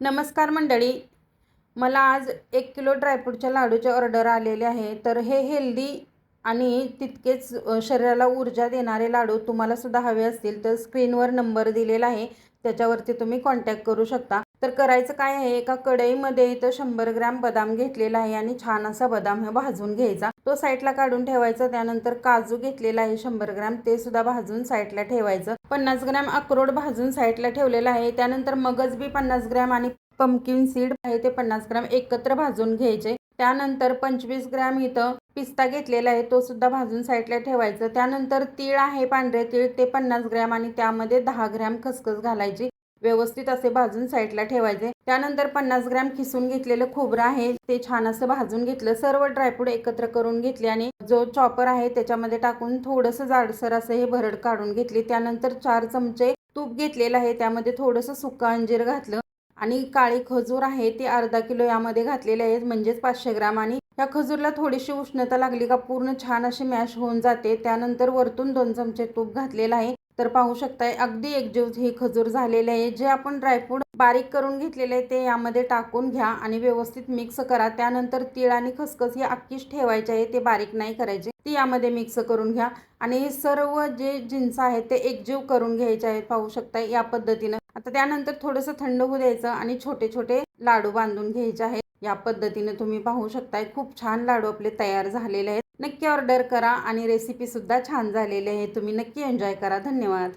नमस्कार मंडळी, मला आज 1 किलो ड्रायफ्रूटच्या लाडूचे ऑर्डर आलेले आहे। तर हे हेल्दी आणि तितकेच शरीराला ऊर्जा देणारे लाडू तुम्हाला सुद्धा हवे असतील तर स्क्रीनवर नंबर दिलेला आहे, त्याच्यावरती तुम्ही कॉन्टॅक्ट करू शकता। तर करायचं काय आहे, एका कढईमध्ये इथं 100 ग्रॅम बदाम घेतलेला आहे आणि छान असा बदाम भाजून घ्यायचा, तो साईडला काढून ठेवायचा। त्यानंतर काजू घेतलेला आहे 100 ग्रॅम, ते सुद्धा भाजून साईडला ठेवायचं। 50 ग्रॅम अक्रोड भाजून साईडला ठेवलेला आहे। त्यानंतर मगज बी 50 ग्रॅम आणि पंपकिन सीड आहे ते 50 ग्रॅम एकत्र भाजून घ्यायचे। त्यानंतर 25 ग्रॅम इथं पिस्ता घेतलेला आहे, तो सुद्धा भाजून साईडला ठेवायचं। त्यानंतर तीळ आहे, पांढरे तीळ, ते 50 ग्रॅम आणि त्यामध्ये 10 ग्रॅम खसखस घालायची, व्यवस्थित असे भाजून साईडला ठेवायचे। त्यानंतर 50 ग्रॅम किसून घेतलेलं खोबरं आहे, ते छान असं भाजून घेतलं। सर्व ड्रायफ्रूट एकत्र करून घेतले आणि जो चॉपर आहे त्याच्यामध्ये टाकून थोडंसं जाडसर असं हे भरड काढून घेतली। त्यानंतर 4 चमचे तूप घेतलेलं आहे, त्यामध्ये थोडंसं सुका अंजीर घातलं आणि काळी खजूर आहे ती अर्धा किलो यामध्ये घातलेली आहे, म्हणजेच 500 ग्रॅम। आणि या खजूरला थोडीशी उष्णता लागली का पूर्ण छान अशी मॅश होऊन जाते। त्यानंतर वरतून 2 चमचे तूप घातलेलं आहे। तर पाहू शकताय अगदी एकजीव ही खजूर झालेले आहे। जे आपण ड्रायफ्रूट बारीक करून घेतलेले आहे ते यामध्ये टाकून घ्या आणि व्यवस्थित मिक्स करा। त्यानंतर तीळ आणि खसखस ही अक्कीच ठेवायची आहे, ते बारीक नाही करायचे, ती यामध्ये मिक्स करून घ्या आणि हे सर्व जे जिन्स आहेत ते एकजीव करून घ्यायचे आहेत, पाहू शकताय या पद्धतीनं। आता त्यानंतर थोडंसं थंड होऊ द्यायचं आणि छोटे छोटे लाडू बांधून घ्यायचे आहेत। या पद्धतीने तुम्ही पाहू शकताय खूप छान लाडू आपले तयार झालेले आहेत। नक्की ऑर्डर करा आणि रेसिपी सुद्धा छान झालेली आहे, तुम्ही नक्की एन्जॉय करा। धन्यवाद।